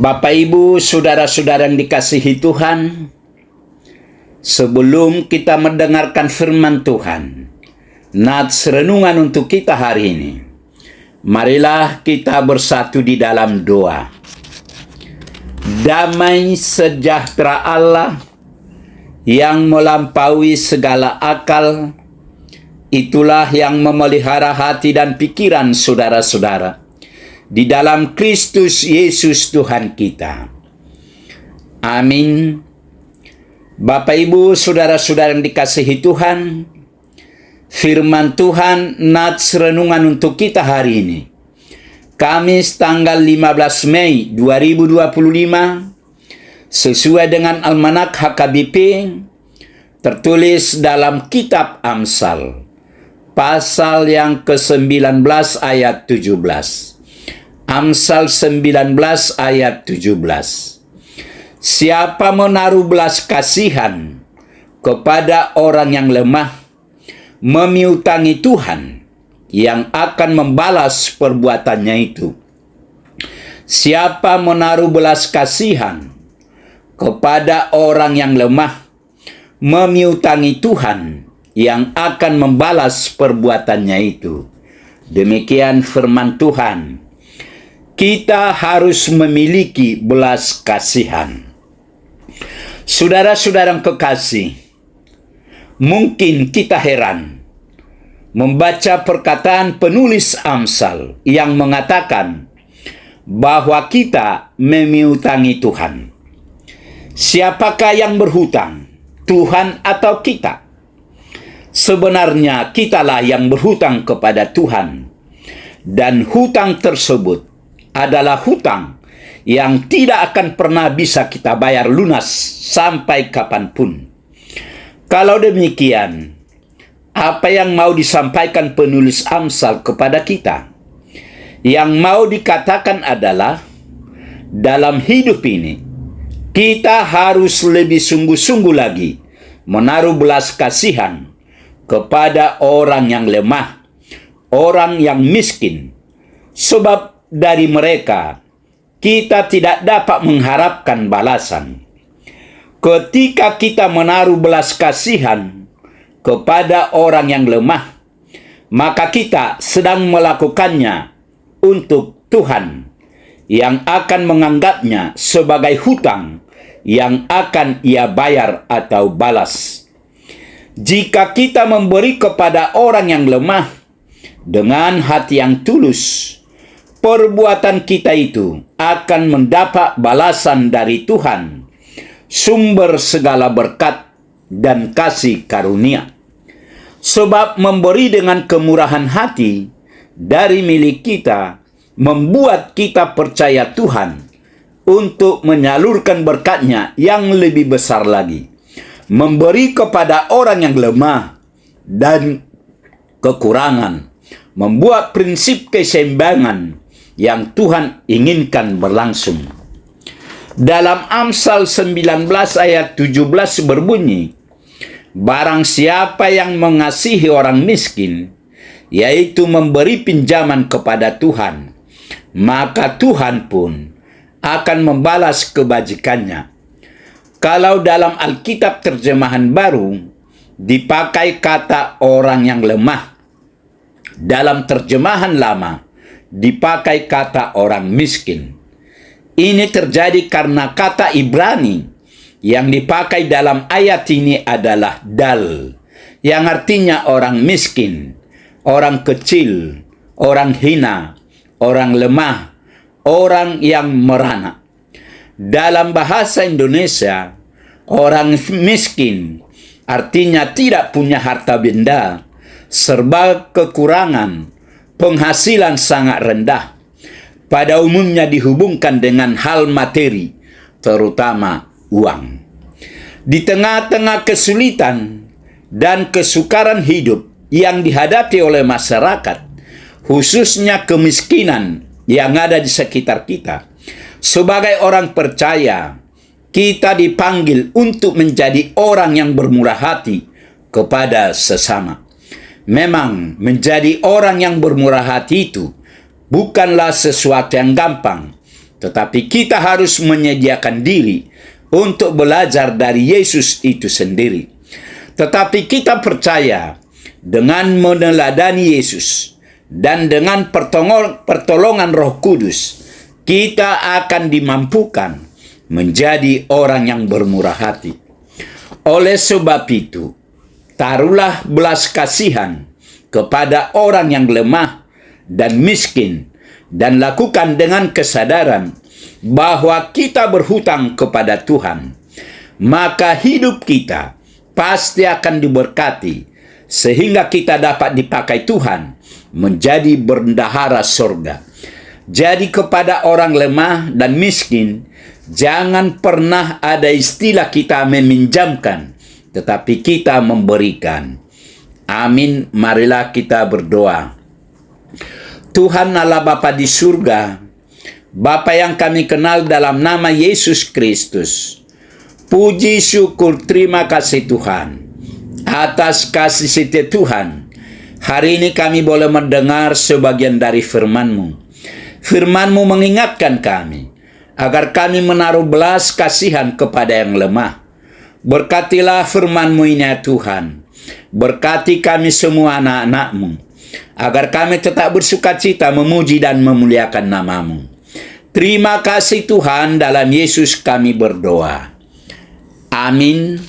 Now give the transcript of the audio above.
Bapak, Ibu, saudara-saudara yang dikasihi Tuhan, sebelum kita mendengarkan firman Tuhan, nats renungan untuk kita hari ini, marilah kita bersatu di dalam doa. Damai sejahtera Allah yang melampaui segala akal, itulah yang memelihara hati dan pikiran saudara-saudara di dalam Kristus Yesus Tuhan kita. Amin. Bapak, Ibu, saudara-saudara yang dikasihi Tuhan, firman Tuhan nats renungan untuk kita hari ini, Kamis tanggal 15 Mei 2025, sesuai dengan Almanak HKBP, tertulis dalam kitab Amsal, pasal yang ke-19 ayat 17. Amsal 19 ayat 17. Siapa menaruh belas kasihan kepada orang yang lemah, memiutangi Tuhan yang akan membalas perbuatannya itu. Siapa menaruh belas kasihan kepada orang yang lemah, memiutangi Tuhan yang akan membalas perbuatannya itu. Demikian firman Tuhan. Kita harus memiliki belas kasihan. Saudara-saudara yang kekasih, mungkin kita heran membaca perkataan penulis Amsal yang mengatakan bahwa kita memiutangi Tuhan. Siapakah yang berhutang, Tuhan atau kita? Sebenarnya kitalah yang berhutang kepada Tuhan, dan hutang tersebut adalah hutang yang tidak akan pernah bisa kita bayar lunas sampai kapanpun. Kalau demikian, apa yang mau disampaikan penulis Amsal kepada kita? Yang mau dikatakan adalah, dalam hidup ini, kita harus lebih sungguh-sungguh lagi menaruh belas kasihan kepada orang yang lemah, orang yang miskin, sebab dari mereka kita tidak dapat mengharapkan balasan. Ketika kita menaruh belas kasihan kepada orang yang lemah, maka kita sedang melakukannya untuk Tuhan yang akan menganggapnya sebagai hutang yang akan Ia bayar atau balas. Jika kita memberi kepada orang yang lemah dengan hati yang tulus, perbuatan kita itu akan mendapat balasan dari Tuhan, sumber segala berkat dan kasih karunia. Sebab memberi dengan kemurahan hati dari milik kita membuat kita percaya Tuhan untuk menyalurkan berkat-Nya yang lebih besar lagi. Memberi kepada orang yang lemah dan kekurangan membuat prinsip keseimbangan yang Tuhan inginkan berlangsung. Dalam Amsal 19 ayat 17 berbunyi, barang siapa yang mengasihi orang miskin, yaitu memberi pinjaman kepada Tuhan, maka Tuhan pun akan membalas kebajikannya. Kalau dalam Alkitab terjemahan baru dipakai kata orang yang lemah, dalam terjemahan lama dipakai kata orang miskin. Ini terjadi karena kata Ibrani yang dipakai dalam ayat ini adalah dal, yang artinya orang miskin, orang kecil, orang hina, orang lemah, orang yang merana. Dalam bahasa Indonesia, orang miskin artinya tidak punya harta benda, serba kekurangan, penghasilan sangat rendah. Pada umumnya dihubungkan dengan hal materi, terutama uang. Di tengah-tengah kesulitan dan kesukaran hidup yang dihadapi oleh masyarakat, khususnya kemiskinan yang ada di sekitar kita, sebagai orang percaya, kita dipanggil untuk menjadi orang yang bermurah hati kepada sesama. Memang menjadi orang yang bermurah hati itu bukanlah sesuatu yang gampang, tetapi kita harus menyediakan diri untuk belajar dari Yesus itu sendiri. Tetapi kita percaya dengan meneladani Yesus dan dengan pertolongan Roh Kudus, kita akan dimampukan menjadi orang yang bermurah hati. Oleh sebab itu, taruhlah belas kasihan kepada orang yang lemah dan miskin, dan lakukan dengan kesadaran bahwa kita berhutang kepada Tuhan. Maka hidup kita pasti akan diberkati, sehingga kita dapat dipakai Tuhan menjadi bendahara surga. Jadi kepada orang lemah dan miskin, jangan pernah ada istilah kita meminjamkan, tetapi kita memberikan. Amin. Marilah kita berdoa. Tuhan Allah Bapa di surga, Bapa yang kami kenal dalam nama Yesus Kristus, puji syukur terima kasih Tuhan atas kasih setia Tuhan. Hari ini kami boleh mendengar sebagian dari firman-Mu. Firman-Mu mengingatkan kami agar kami menaruh belas kasihan kepada yang lemah. Berkatilah firman-Mu ini ya Tuhan. Berkati kami semua anak-anak-Mu, agar kami tetap bersukacita memuji dan memuliakan nama-Mu. Terima kasih Tuhan, dalam Yesus kami berdoa. Amin.